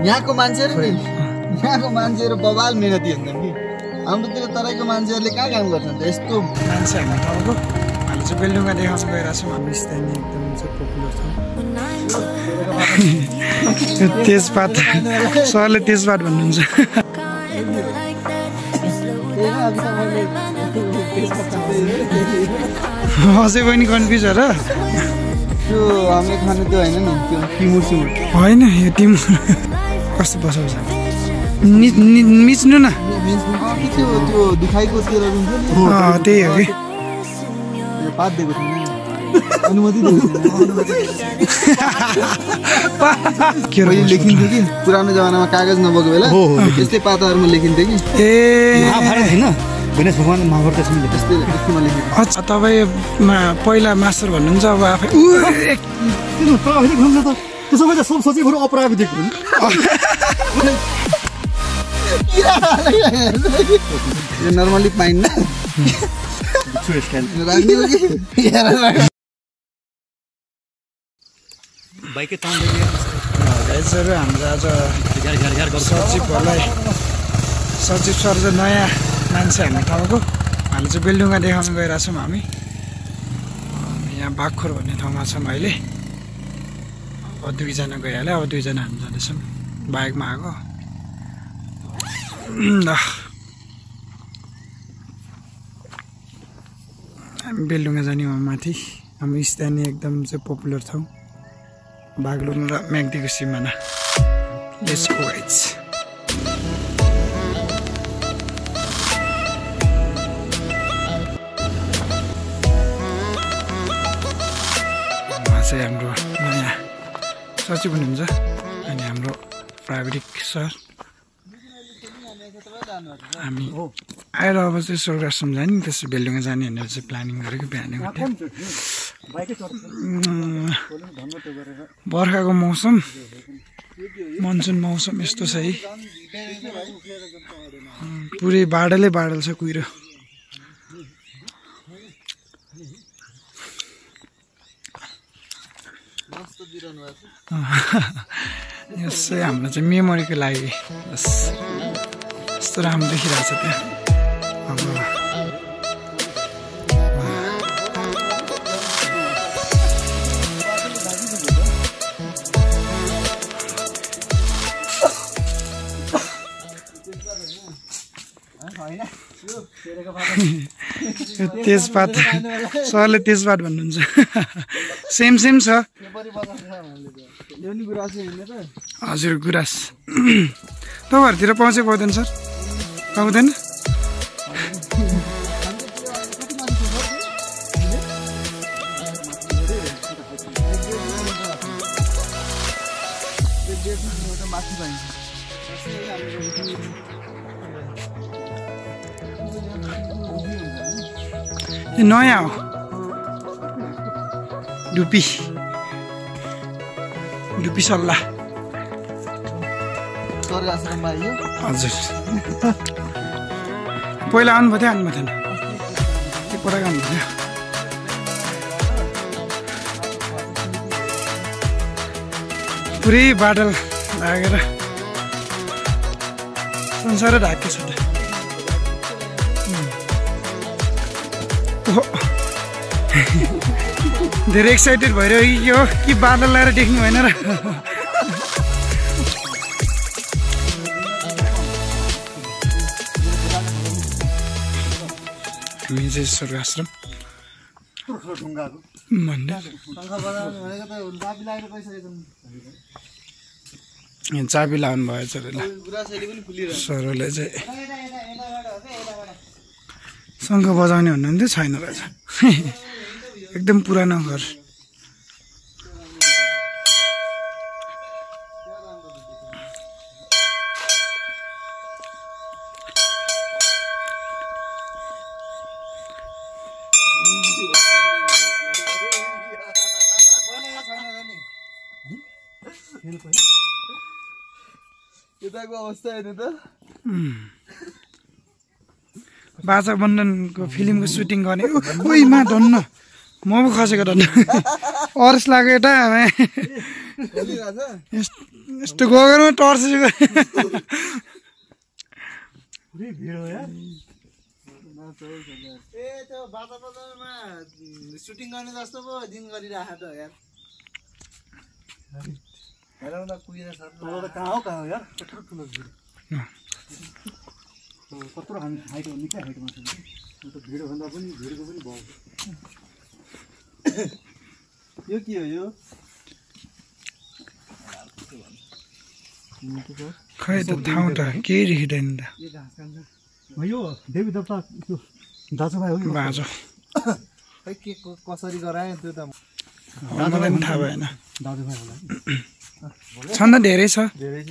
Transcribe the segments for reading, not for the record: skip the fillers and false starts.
यहाँको मान्छेहरु नि यहाँको मान्छेहरु बबाल मेहनती हुन्छन् कि हाम्रोतिर तराईको मान्छेहरुले कहाँ काम गर्छन् त यस्तो मान्छे हामी ठाउँको हामी चाहिँ बेलडुङमा देखाउन गइरहेको छौँ हाम्रो स्थानीय एकदम चाहिँ पपुलर छ तेजपात सरले तेजपात भन्नुहुन्छ अझै पनि कन्फ्युज हो र त्यो हामीले खानु त्यो होइन नि त्यो टिमुर सिमुर होइन यो टिमुर कस्तो बसाउँछ मिच्नु न त्यो त्यो दुखाइको तेलहरू हुन्छ नि त्यही हो कि पात दिएको थिएन अनुमति दिएको थिएन लेखिन्थ्यो कि पुरानो जमानामा कागज नभएको बेला त्यस्तै पाताहरूमा लेखिन्थ्यो कि ए होइन गणेश भगवान महाभारतमा त्यस्तैमा लेखिन्थ्यो अच्छा तपाईँ पहिला मास्टर भन्नुहुन्छ अब आफै त्यसो भए सब सचिवहरू अप्राविधिक हुन् नर्मली पाइन्न बाइकै गाइजहरू हाम्रो आज सचिवहरूलाई सचिव सर चाहिँ नयाँ मान्छे हाम्रो ठाउँको हामी चाहिँ बेलडुङमा देखाउन गइरहेको छौँ हामी यहाँ बागखोर भन्ने ठाउँमा छौँ अहिले अब 2 जना गइहाल्यो अब 2 जना हामी जाँदैछौँ बाइकमा आएको हामी बेलडुङमा जाने हो माथि हाम्रो स्थानीय एकदम चाहिँ पपुलर ठाउँ बागलुङ र म्याग्दीको सिमाना लेट्स गो गाइज उहाँ चाहिँ हाम्रो नयाँ सचिव हुनुहुन्छ अनि हाम्रो प्राविधिक सर हामी आएर अब चाहिँ स्वर्गाश्रम जाने त्यसै बेलडुङमा जाने भनेर चाहिँ प्लानिङ गरेको बिहानै उठ्यो बर्खाको मौसम मनसुन मौसम यस्तो छ है पुरै बादलै बादल छ कुहिरो यसै हाम्रो चाहिँ मेमोरीको लागि यस्तो राम्रो देखिरहेको छ त्यहाँ तेजपात सरले तेजपात भन्नुहुन्छ सेम सेम छ हजुर गुराँस तपाईँहरूतिर पाउँछ पाउँदैन सर पाउँदैन नयाँ हो डुपी सल्लाह हजुर पहिला आउनुभएको थियो आउनुभएको थिएन के पढाएको आउनुभएको थियो पुरै बादल लागेर संसारै ढाके छ धेरै एक्साइटेड भइरह्यो कि बादल लगाएर देख्नु भएन र हामी चाहिँ स्वर्गाश्रम चाबी लाउनु भयो सरले चाहिँ शङ्ख बजाउने भन्नुहुन्थ्यो छैन रहेछ एकदम पुरानो घर बाजा बन्धनको फिल्मको सुटिङ गर्ने ओइमा धन्न म पो खसेको धन्न अरस लाग्यो यता यस्तो गोगरमा टर्च ए त्यो बाजा बजारमा सुटिङ गर्ने जस्तो पो दिन गरिराखेको त यार हेरौँ न कुहिएर छ कहाँ हो यार कत्रो ठुलो भिड कत्रो हाइट हो निकै हाइटमा छ त भिड भन्दा पनि भिडको पनि भाउ यो के हो यो खै त ठाउँ त केही देखिँदैन त यो देवी देवता त्यो दाजुभाइ हो बाँझो खै के कसरी गरायो त्यो त मलाई पनि थाहा भएन दाजुभाइ होला छन् त धेरै छ धेरै छ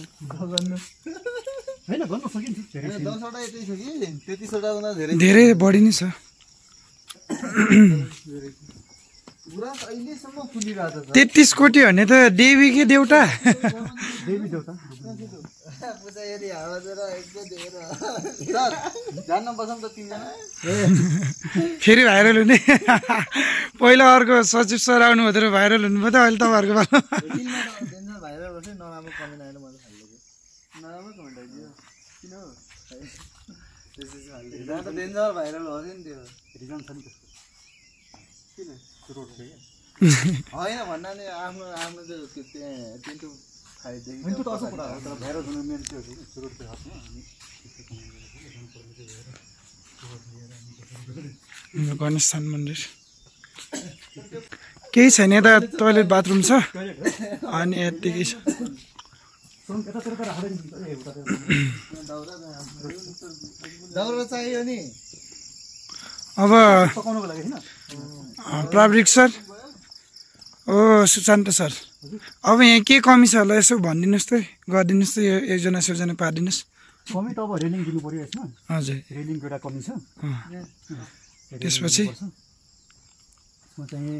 गर्नु होइन गर्न सकिन्छ धेरै 10 वटा यतै छ कि 33 वटा भन्दा धेरै धेरै बढी नै छ पुरा अहिलेसम्म फुलिरहेको छ 33 कोटी भने त देवी के देउता देवी देवता पुसा यदि हावा जरा एकदम देर सर जान्न बसौँ त तिनजना फेरि भाइरल हुने पहिला अर्को सचिव सर आउनु हुँदैन भाइरल हुनुभयो त अहिले तपाईँहरूको पालो डेन्जर भाइरल भएछ नराम्रो कमेन्ट आएन मलाई खाल्यो नराम्रो कमेन्ट आइदियो किन हो त्यसै त डेन्जर भाइरल हो नि त्यो रिजन छ नि त्यसको किन रोड छ होइन भन्दा नि आफ्नो आफ्नो त्यो टिन्टु खाइदिएको होइन त्यो त अर्को कुरा हो तर भाइरल हुने मेन त्यो हो रोड चाहिँ हातमा हाम्रो गणेश स्थान मन्दिर केही छैन यता टोइलेट बाथरुम छ अनि यतिकै छ दाउरा चाहियो नि अब पकाउनको लागि हैन प्राविधिक सर ओ सुशान्त सर अब यहाँ के कमी छ होला यसो भनिदिनुहोस् त गरिदिनुहोस् त यो एकजना सिर्जना पारिदिनुहोस् कमी त अब रेलिङ दिनु पर्यो यसमा हजुर रेलिङको एउटा कमी छ त्यसपछि यसमा चाहिँ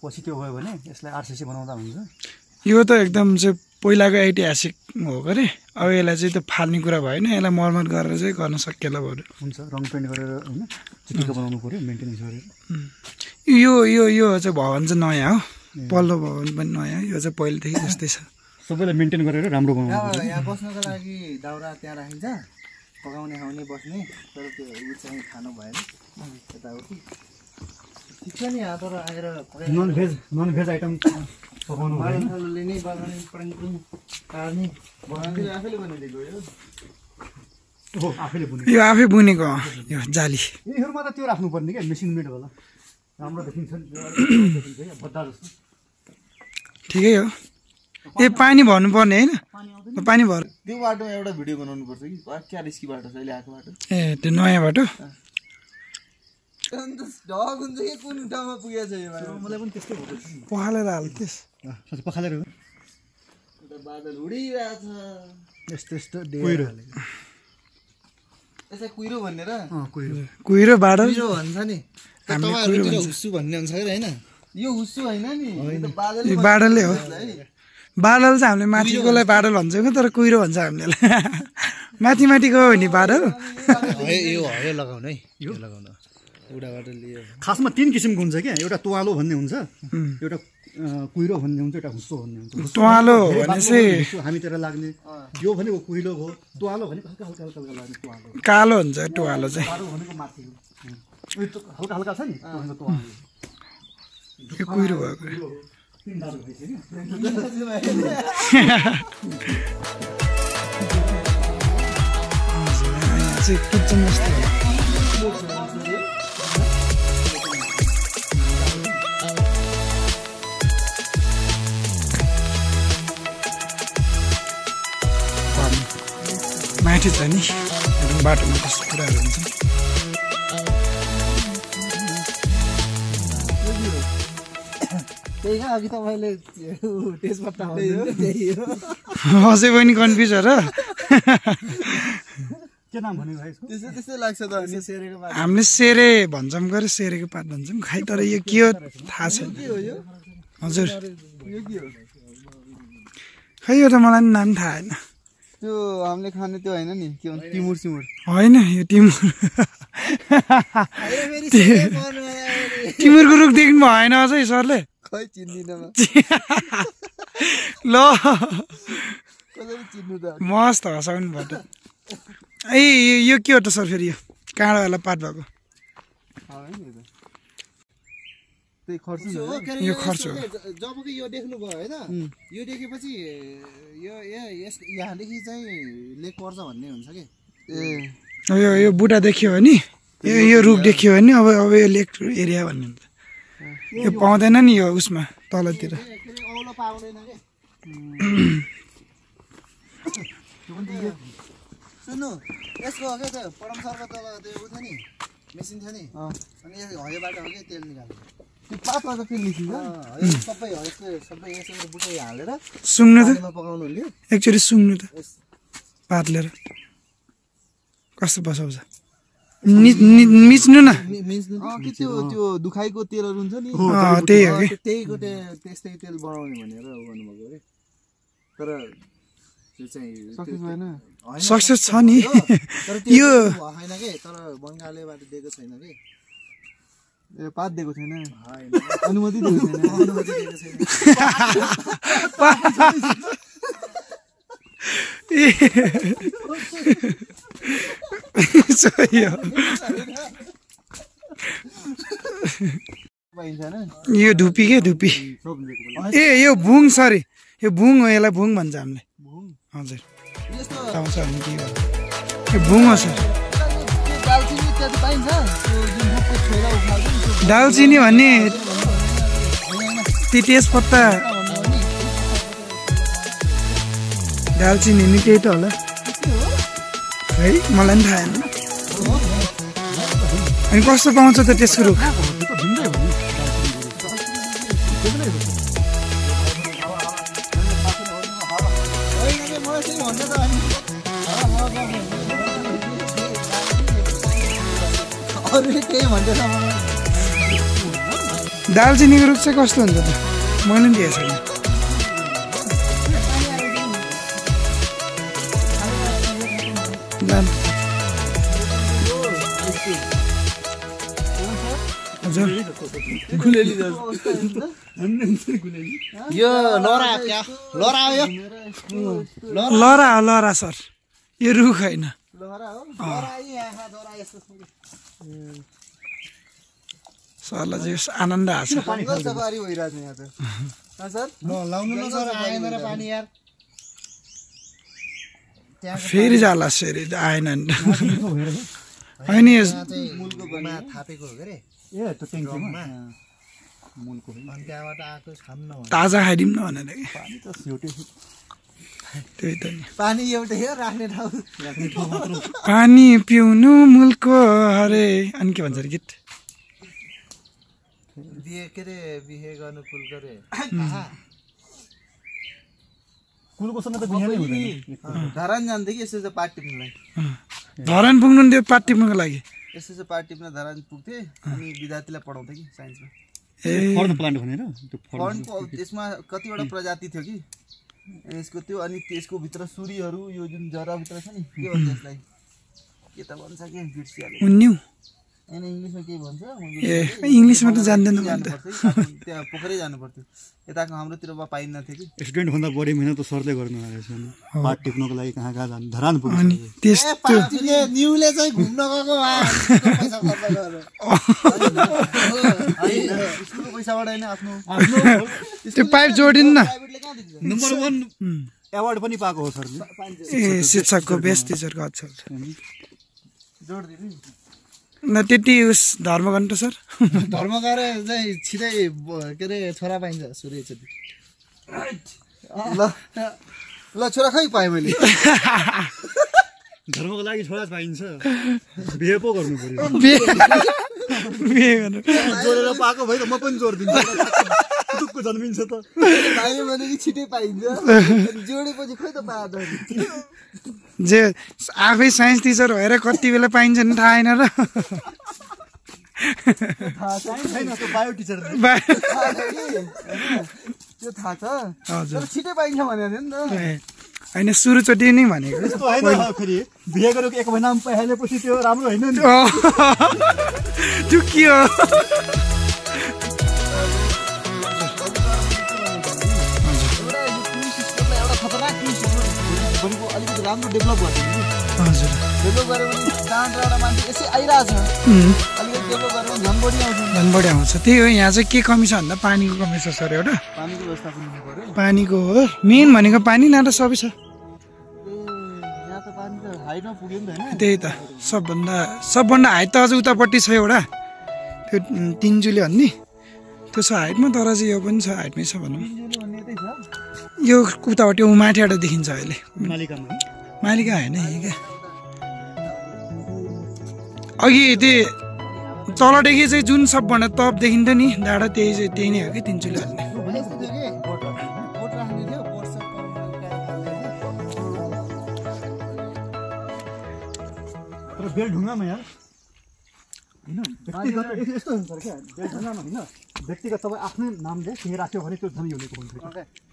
पछि त्यो भयो भने यसलाई आरसिसी बनाउँदा हुन्छ यो त एकदम चाहिँ पहिलाको ऐतिहासिक हो अरे अब यसलाई चाहिँ त फाल्ने कुरा भएन यसलाई मर्मत गरेर चाहिँ गर्न सकिएला भयो हुन्छ रङ पेन्ट गरेर होइन चिटिक्क बनाउनु पर्यो मेन्टेनेन्स गरेर यो यो यो चाहिँ भवन चाहिँ नयाँ हो पल्लो भवन पनि नयाँ यो चाहिँ पहिलेदेखि जस्तै छ सबैलाई मेन्टेन गरेर राम्रो बनाउनु पर्यो यहाँ बस्नको लागि दाउरा त्यहाँ राखिन्छ पकाउने खाउने बस्ने तर त्यो उ चाहिँ खानु भएन यताउति ठिक छ नि यहाँ तर आएर नन भेज आइटम पकाउनु भएन मालसालले नै बनाउने पढ्ने पार्ने बनाउने आफैले बनाइदिएको यो हो आफैले बुने यो आफै बुनेको हो, यो जाली यिनीहरूमा त त्यो राख्नुपर्ने क्या मेसिन मेड होला राम्रो देखिन्छ बद्दा जस्तो ठिकै हो ए पानी भर्नुपर्ने होइन पानी भर त्यो बाटोमा एउटा भिडियो बनाउनु पर्छ कि क्या रिस्की बाटो छ अहिले आएको बाटो ए त्यो नयाँ बाटो अन्त ढक हुन्छ कि कुन ठाउँमा पुगेको छ यो बाटो मलाई पनि त्यस्तै भएको छ पखालेर हाल्थेस् पखालेर उता बादल उडिरहेछ यस्तो यस्तो कुहिरो यसै कुहिरो भन्ने र कुहिरो बाडल कुहिरो भन्छ नि तपाईँहरूतिर हुस्सु भन्ने हुन्छ कि होइन यो हुस्सु होइन नि यो त बादल यो बाडलै हो बादल चाहिँ हामीले माथिकोलाई बादल भन्छौँ कि तर कुहिरो भन्छ हामीले माथि माथिको हो नि बादल यो लगाउनु है यो लगाउनु उडाबाट लियो खासमा 3 किसिमको हुन्छ क्या एउटा तुवालो भन्ने हुन्छ एउटा कुहिरो भन्ने हुन्छ एउटा हुस्सो भन्ने हुन्छ तुवालो भने चाहिँ हामीतिर लाग्ने यो भनेको कुहिलो हो तुवालो भनेको हल्का हल्का हल्का लाग्ने तुवालो कालो हुन्छ तुवालो चाहिँ तारो भनेको माथि हल्का हल्का छ नि भनेको तुवालो यो कुहिरो भएको तीन दाजु भइसक्यो चाहिँ किचन जस्तो माथि छ नि बाटोमा त्यस्तो कुराहरू हुन्छ त्यही हो अघि तपाईँले तेजपत्ता अझै पनि कन्फ्युज हो र के नाम भनेको भाइ त्यस्तै त्यस्तै लाग्छ त अनि सेरेको बाटो हामीले सेरे भन्छौँ गरे सेरेको पात भन्छौँ खै तर यो के हो थाहा छैन के हो यो हजुर यो के हो खै यो त मलाई पनि नाम थाहा होइन त्यो हामीले खाने त्यो होइन नि के भन्छ टिमुर सिमुर होइन यो टिमुर टिमुरको रुख देख्नु भएन अझै सरले खै चिन्दिनँ ल मस्त हँसाउनु भयो त ए यो के हो त सर फेरि यो काँडावाला पात भएको त्यही खर्च यो खर्च हो जब कि यो देख्नुभयो होइन यो देखेपछि यहाँदेखि चाहिँ लेक पर्छ भन्ने हुन्छ कि यो बुढा देखियो भने यो रुख देखियो भने अब यो लेक एरिया भन्ने हुन्छ यो पाउँदैन नि यो उसमा तलतिर औलो पाउँदैन के सुन्नु यसको के त्यो परम सरको तल त्यो उ थियो नि मेसिन थियो नि अनि यो हयोबाट हो कि तेल निकाल्नु त्यो पातमा त तेल निस्किन्छ सबै सबै यसरी बुटै हालेर सुँग्नु त पकाउनु हुन्थ्यो एकचोटि सुँग्नु त पात लिएर कस्तो बसाउँछ मिच्नु न कि त्यो दुखाइको तेलहरू हुन्छ नि त्यही हो कि त्यहीको त्यस्तै तेल बनाउने भनेर गर्नुभएको अरे तर त्यो चाहिँ सक्सेस छ नि यो होइन के तर बङ्गालेबाट दिएको छैन कि ए पात दिएको छैन अनुमति दिएको छैन अनुमति दिएको छैन यो धुपी के धुपी ए यो भुङ सरी यो भुङ हो यसलाई भुङ भन्छ हामीले हजुर आउँछ भने के हो यो भुङ हो सर दालचिनी भन्ने त्यो तेजपत्ता दालचिनी नि त्यही त होला है मलाई पनि थाहा छैन अनि कस्तो पाउँछ त त्यसको रुख दालचिनीको रुख चाहिँ कस्तो हुन्छ त मैले पनि दिएको छैन यो लरा क्या लरा हो यो लरा सर यो रुख होइन सरलाई चाहिँ आनन्द आएको छ फेरि जाला फेरि आएन होइन थापेको हो के ताजा खाइदिउँ न भनेर त्यही त नि पानी एउटै हो राख्ने ठाउँ पानी पिउनु मुलको हरे अनि के भन्छ अरे गीत बिहे के अरे बिहे गर्नु कुल गरे कुलको सँग त बिहे नै हुँदैन धरान जान्थे कि यसो पार्ट टिप्नुलाई धरान पुग्नु नि त्यो पार्ट टिप्नुको लागि यसो पार्ट टिप्न धरान पुग्थे अनि विद्यार्थीलाई पढाउँथे कि साइन्समा ए फर्न प्लान्ट भनेर त्यो फर्नको त्यसमा कतिवटा प्रजाति थियो कि यसको त्यो अनि त्यसको भित्र सुरीहरू यो जुन जराभित्र छ नि के भन्छ यसलाई के त भन्छ के बिर्सिहाल्यो उन्यु हैन इंग्लिशमा के भन्छ ए इंग्लिशमा त जान्दैन म त त्यहाँ पोखरै जानु पर्थ्यो यताको हाम्रोतिर पाइन्न थियो कि स्टुडेन्ट भन्दा बढी मेहनत त सरले गर्नु भएको छ पार्ट टिप्नको लागि कहाँ कहाँ जानु धरान पुग्नु अनि त्यस्तो न्यूले चाहिँ घुम्न गएको पैसा खर्च गरेर स्कुलको पैसाबाट हैन आफ्नो त्यो पाइप जोडिन् न नम्बर 1 अवार्ड पनि पाएको हो सरले ए शिक्षकको बेस्ट टिचरको अच्छा जोड दिनु न त्यति उस धर्म गर्नु त सर धर्म गरेर चाहिँ छिटै के अरे छोरा पाइन्छ सूर्य छेत्री ल ल छोरा खै पाएँ मैले धर्मको लागि छोरा पाइन्छ बिहे पो गर्नु पर्यो बिहे गर्नु जोडेर पाएको भए त म पनि जोड्दिन्छु दुःखको जन्मिन्छ त पाइयो भने कि छिटै पाइन्छ जोडेपछि खै त पाए जे आफै साइन्स टिचर भएर कति बेला पाइन्छ नि थाहा छैन र बायो टिचर त्यो थाहा छ हजुर छिटै पाइन्छ भनेर नि त होइन सुरुचोटि नै भनेको त्यस्तो होइन फेरि बिहे गरेको 1 महिनामा पाइहालेपछि त्यो राम्रो होइन नि त्यो के हो भनेको अलिकति राम्रो डेभलप गरिदिनु कि हजुर डेभलप गऱ्यो भने जहाँबाट मान्छे यसै आइरहेछ अलिकति डेभलप गऱ्यो भने झन् बढी आउँछ झन् बढी आउँछ त्यही हो यहाँ चाहिँ के कमी छ भन्दा पानीको कमी छ सर एउटा पानीको व्यवस्थापन हुनु पर्यो पानीको हो मेन भनेको पानी न त सबै छ यहाँ त पानी त हाइटमा पुग्यो नि त होइन त्यही त सबभन्दा हाइट त अझ उतापट्टि छ एउटा त्यो तिनजुले भन्ने त्यो छ हाइटमा तर चाहिँ यो पनि छ हाइटमै छ भनौँ यो उतापट्टि माथिबाट देखिन्छ अहिले मालिका होइन यही क्या अघि त्यो तलदेखि चाहिँ जुन सबभन्दा टप देखिन्थ्यो नि डाँडा त्यही नै हो कि तिनचुले भन्ने बेलढुङ्गामा यार होइन व्यक्तिगत यस्तो हुन्छ क्या बेलढुङ्गामा होइन व्यक्तिगत तपाईँ आफ्नै नामले केही राख्यो भने त्यो धनी हुनेको हुन्छ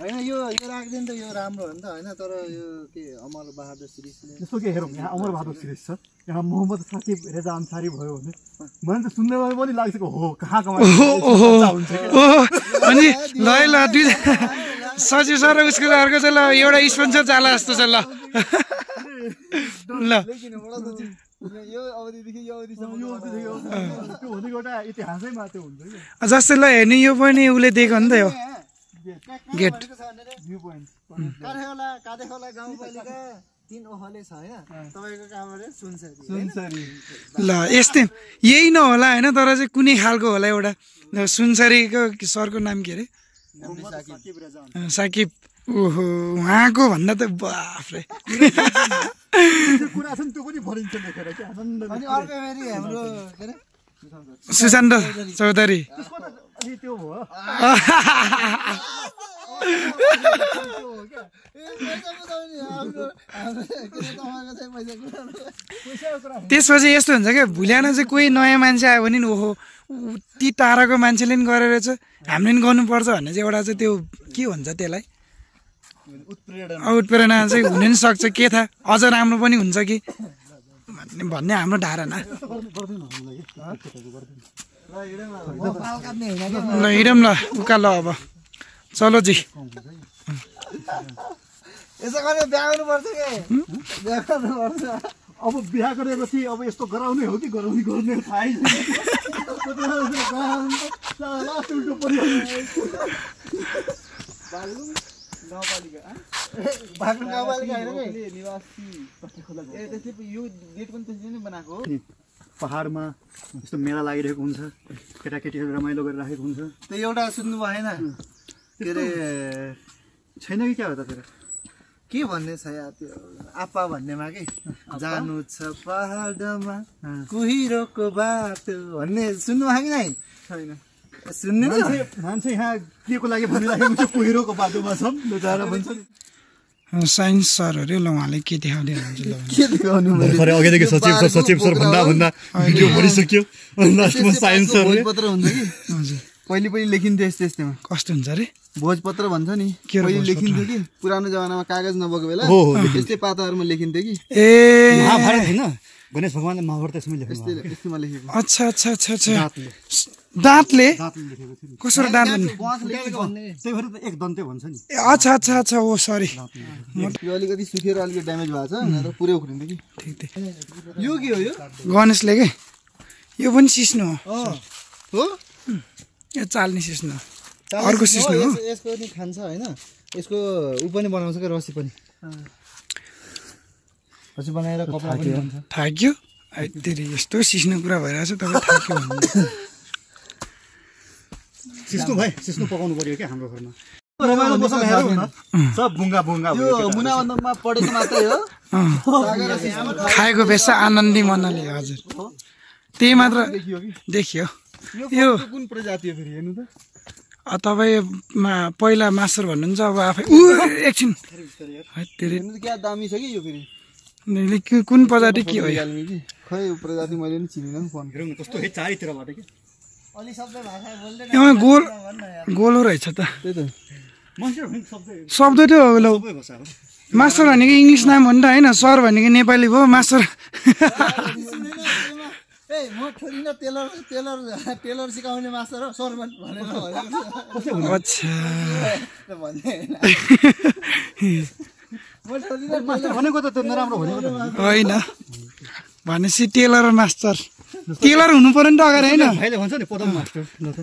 होइन यो राखिदियो नि त यो राम्रो हो नि त होइन तर यो के अमर बहादुर सिरिजले जस्तो कि हेरौँ यहाँ अमर बहादुर सिरिज छ यहाँ मोहम्मद साकिब रेजा अन्सारी भयो भने मलाई त सुन्नेमा पनि लाग्छ हो कहाँ अनि ल ल दुई सचिव सर र उसको अर्को चाहिँ ल एउटा स्पोन्सर जाला जस्तो छ ल ल यो अवधिदेखि यो अवधिसम्म त्यो भनेको एउटा इतिहासैमा त्यो हुन्छ कि जस्तै ल हेर्ने यो पनि उसले दिएको नि त यो गेट भ्यू पोइन्ट कादेखोला गाउँपालिका 3 ओहले छ हैन तपाईको कहाँबाट सुनसरी ल यस्तै यही नहोला होइन तर चाहिँ कुनै खालको होला एउटा सुनसरीको सरको नाम के अरे साकिब ओहो उहाँको भन्दा त बाफ्रे कुरा छ नि त्यो पनि भरिन्छ लेखेर के आनन्द अनि अर्को फेरि हाम्रो के अरे सुशान्त चौधरी त्यो हो त्यसपछि यस्तो हुन्छ क्या भुल्यान चाहिँ कोही नयाँ मान्छे आयो भने नि ओहो ती टाढाको मान्छेले नि गरेर चाहिँ हामीले नि गर्नुपर्छ भन्ने चाहिँ एउटा चाहिँ त्यो के भन्छ त्यसलाई उत्प्रेरणा चाहिँ हुन नि सक्छ के थाहा अझ राम्रो पनि हुन्छ कि भन्ने हाम्रो धारणा ल हिँडौँ ल उकालो अब चलो जी यसो गरेर बिहा गर्नुपर्छ के बिहा गर्नुपर्छ अब बिहा गरेपछि अब यस्तो गराउने हो कि गराउने गर्ने थाहै पहाडमा यस्तो मेला लागिरहेको हुन्छ केटाकेटीहरू रमाइलो गरिराखेको हुन्छ त्यो एउटा सुन्नु भएन के अरे छैन कि क्या हो त फेरि के भन्ने छ या त्यो आपा भन्नेमा के जानु छ पहाडमा कुहिरोको बाटो भन्ने सुन्नु भयो कि नै छैन सुन्ने मान्छे यहाँ के को लागि भनिराखेको छ कुहिरोको बाटोमा छौँ भन्छ साइन्स सरहरू ल उहाँले के देखाउँदै हुनुहुन्छ के देखाउनु अघिदेखि सचिव सर भन्दा भिडियो भनिसक्यो लास्टमा साइन्स सर भोजपत्र हुन्छ कि हजुर पहिले पनि लेखिन्थ्यो यस्तोमा कस्तो हुन्छ अरे भोजपत्र भन्छ नि पहिले लेखिन्थ्यो कि पुरानो जमानामा कागज नभएको बेला यस्तै पाताहरूमा लेखिन्थ्यो कि ए महाभारत होइन गणेश भगवानले महाभारत त्यसमै लेखेको यस्तोमा लेखेको अच्छा अच्छा अच्छा अच्छा दाँतले कसरी दाँत त्यही भएर त एक दन्ते भन्छ नि अच्छा अच्छा अच्छा ओ सरी यो अलिकति सुकेर अलिकति ड्यामेज भएको छ नत्र पुरै उख्रिन्थ्यो कि ठिक ठिक यो के हो यो गणेशले के यो पनि सिस्नो हो यो चाल्ने सिस्नो अर्को सिस्नो हो यसको नि खान्छ हैन यसको उ पनि बनाउँछ के रसी पनि रसी बनाएर कपडा पनि बन्छ थाक्यो तेरि यस्तो सिस्नो कुरा भइरहेछ तपाईँ थाक्यो भन्नु सिस्नो पकाउनु पर्यो क्या हाम्रो घरमा रमाइलो मौसम हेरौँ न सब बुङ्गा यो मुनाबन्दमा पढेको मात्रै हो खाएको बेस आनन्दी मनले हजुर त्यही मात्र देखियो यो कुन प्रजाति हो फेरि हेर्नु त तपाईँ पहिला मास्टर भन्नुहुन्छ अब आफै एकछिन क्या दामी छ कि यो फेरि कुन प्रजाति के हो खै यो प्रजाति मैले नि चिनिनँ फोन हेरौँ न कस्तो है चारैतिरबाट के अलि शब्द भाषा बोल्दैन गोलो रहेछ त त्यही त शब्द त्यो मास्टर भनेको इङ्ग्लिस नाम हो नि त होइन सर भनेको नेपाली भयो मास्टर ए म छोरी न टेलर सिकाउने मास्टर हो सर भनेर अच्छा मास्टर भनेको त त्यो नराम्रो भनेको त होइन भनेपछि टेलर र मास्टर टेलर हुनु पर्यो नि त अगाडि होइन भाइले भन्छ नि पदम मास्टर ल त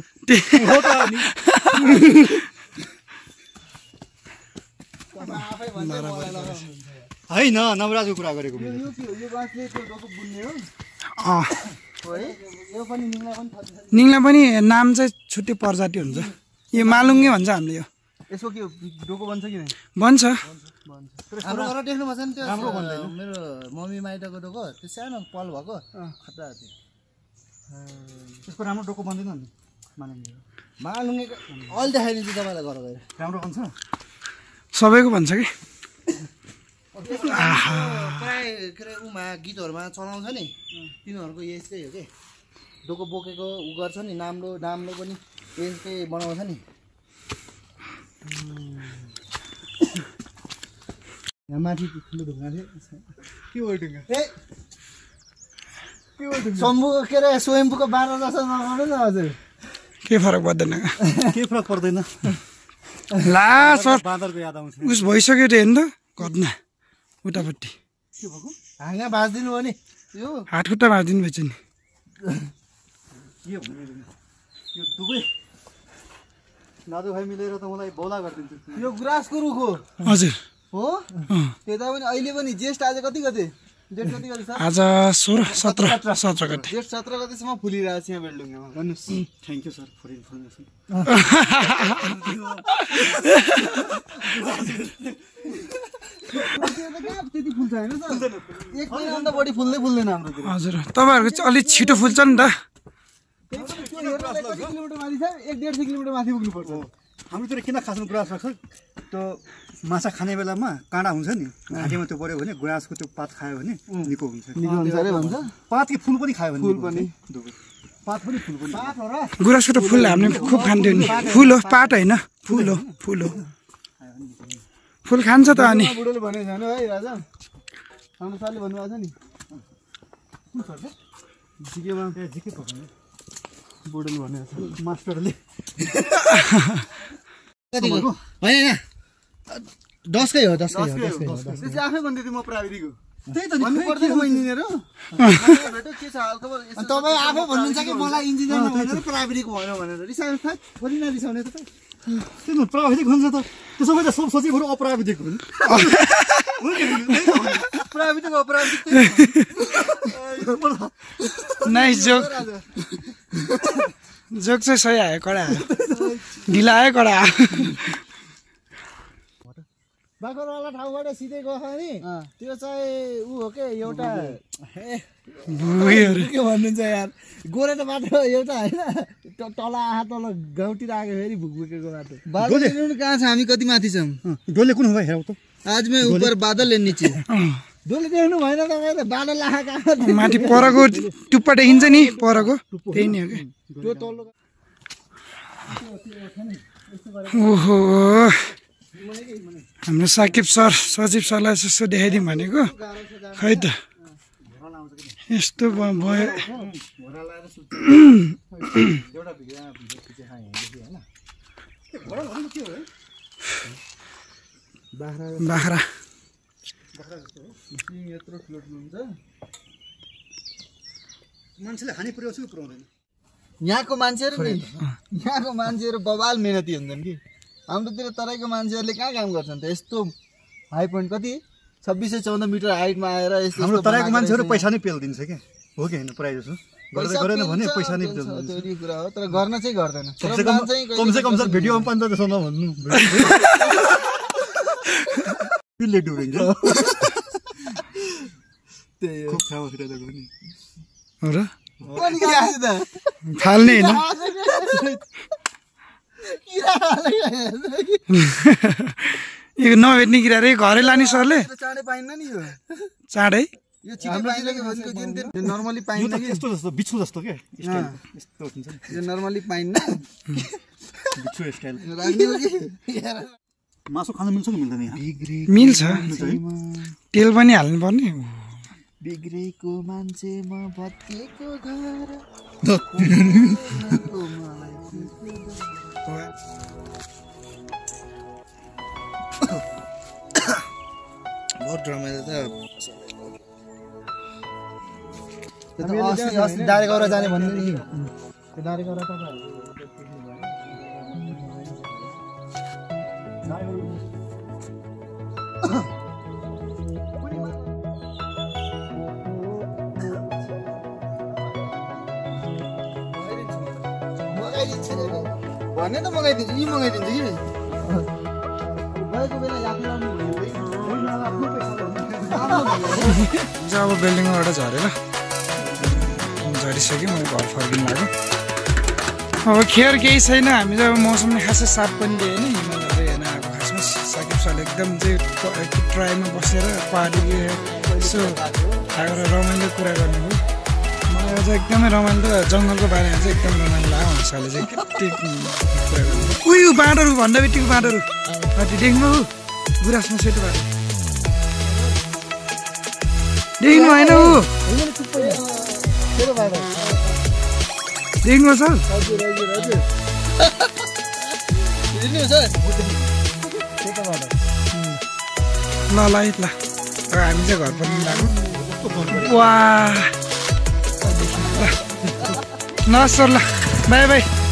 होइन नवराजको कुरा गरेको मैले निङ्ला पनि नाम चाहिँ छुट्टै प्रजाति हुन्छ यो मालुङ्गे भन्छ हामीले यो यसो के डोको बन्छ कि भन्छ हाम्रो घर देख्नु भएको छ नि त्यो राम्रो भन्दैन मेरो मम्मी माइतको डोको त्यो सानो पल भएको खतरा थियो त्यसको राम्रो डोको बन्दैन नि मालुङ्गेको अहिले देखाइदिन्छु तपाईँलाई घर गएर राम्रो बन्छ सबैको भन्छ कि प्राय के अरे उमा गीतहरूमा चलाउँछ नि तिनीहरूको यसकै हो कि डोको बोकेको उ गर्छ नि नाम्लो पनि यसकै बनाउँछ नि यहाँ माथि ठुलो ढुङ्गा थियो शम्भु के अरे स्वयम्भूको 12 जस्तो नगर्नु न हजुर के फरक पर्दैन केही फरक पर्दैन लास्ट बाँदरको याद आउँछ उस भइसक्यो रे हेर्नु घटना उतापट्टि के भएको हाँगा भाँचिदिनु हो नि यो हात खुट्टा भाँचिदिनु भएछ नि के भन्नु यो दुवै दाजुभाइ मिलेर त मलाई बोला गरिदिन्छु यो गुराँसको रुख हो हजुर हो त्यता पनि अहिले पनि जेष्ठ आज कति गते जेठ कति गते छ आज 16 17 गते जेठ 17 गतेसम्म फुलिरहेको छ यहाँ बेलडुङ्गामा भन्नुहोस् thank you sir for information त्यति फुल्छ होइन त एक महिनाभन्दा बढी फुल्दैन हाम्रोतिर हजुर तपाईँहरूको चाहिँ अलिक छिटो फुल्छ नि त किलोमिटर माथि छ 1.5 किलोमिटर माथि पुग्नुपर्छ हाम्रोतिर किन खासमा गुराँस राख्छ त्यो माछा खाने बेलामा काँडा हुन्छ नि घाँटीमा त्यो पऱ्यो भने गुराँसको त्यो पात खायो भने निको हुन्छ भन्छ पात कि फुल पनि खायो भने फुल पनि पात पनि फुल पनि पात हो र गुराँसको त फुल हामीले खुब खान्थ्यौँ नि फुल हो पात होइन फुल हो फुल खान्छ त अनि बुढोले भनेको छैन है राजा हाम्रो सरले भन्नुभएको छ नि जिकेमा जिके पकाउने बुढोले भनेको छ मास्टरले होइन 10 कै हो 10 कै हो त्यसले आफै भन्दै थियो म प्राविधिक हो त्यही त भन्नु पर्दैन म इन्जिनियर हो के छ हालखबर अनि तपाईँ आफै भन्नुहुन्छ कि मलाई इन्जिनियर नभनेर प्राविधिक भन्यो भनेर रिसाउनु थाहा थोरै नरिसाउने त त्यो प्राविधिक हुन्छ त त्यसो भए त सब सचिवहरू अप्राविधिक हुन् प्राविधिक अप्राविधिक नाइस जोक चाहिँ सही आयो कडा ढिला आयो कडा बाख्रावाला ठाउँबाट सिधै गयो नि त्यो चाहिँ ऊ हो के एउटा के भन्नुहुन्छ यार गोरेटो बाटो एउटा होइन तल आहा तल गाउँतिर आएको फेरि भुकभुकेको बाटो कहाँ छ हामी कति माथि छौँ डोले कुन हो हेरौ त आज मैं ऊपर बादल है नीचे डोले देख्नु भएन तपाईँले बादल आएको माथि परको टुप्पा देखिन्छ नि परको त्यही नै हो कि त्यो तल्लो ओहो हाम्रो साकिब सर सचिव सरलाई यसो देखाइदिउँ भनेको खै त यस्तो भयो बाख्रा मान्छेले खाने पुर्याउँछ कि पुऱ्याउँदैन यहाँको मान्छेहरू नि यहाँको मान्छेहरू बबाल मेहनती हुन्छन् कि हाम्रोतिर तराईको मान्छेहरूले कहाँ काम गर्छन् त यस्तो हाई पोइन्ट कति 2614 मिटर हाइटमा आएर यस्तो हाम्रो तराईको मान्छेहरू पैसा नै पेल्दिन्छ क्या हो कि होइन प्रायः जस्तो गर्दै गरेन भने पैसा नै पेल्दिन्छ त्यो कुरा हो तर गर्न चाहिँ गर्दैन कम से भिडियोमा पनि त त्यसो नभन्नु पिल्ले डुबिन्छ त्यही हो खाउँछ हो र फाल्ने होइन यो नभेट्ने किरा रे घरै लाने सरले चाँडै पाइन्न नि यो चाँडै यो छिटो पाइन्छ कि भनेको दिन नर्मली पाइन्न कि यस्तो जस्तो बिच्छु जस्तो के स्टाइल यस्तो हुन्छ यो नर्मली पाइन्न बिच्छु स्टाइल राख्ने हो कि मासु खान मिल्छ कि मिल्दैन यहाँ मिल्छ तेल पनि हाल्नु पर्ने बिग्रेको मान्छे म भत्केको घर बहुत रमाइलो त अस्ति डाँडेगौरा जाने भन्ने नि त्यो डाँडेगौरा भने त मगाइदिन्छु यी मगाइदिन्छु कि गएको बेला याद लाउनु अब बिल्डिङबाट झरेर झरिसक्यो म घर फर्किनु लाग्यो अब खेर केही छैन हामी चाहिँ अब मौसमले खासै साथ पनि दिएन हिमालहरू हेर्न अब खासमा साकिब सरले एकदम चाहिँ ट्राईमा बसेर पहाडी यसो आएर रमाइलो कुरा गर्नुभयो मलाई चाहिँ एकदमै रमाइलो जङ्गलको बारेमा चाहिँ एकदम रमाइलो लाग्यो हर्षले चाहिँ कति कुरा गर्नुभयो उयो बाँडहरू भन्दा बित्तिको बाँडहरू देख्नु गुराँसमा सेतो बाटो देख्नु होइन ऊ देख्नु छ ल ल ल हामी चाहिँ घर पनि लाग्यो वा ल सर ल बाई बाई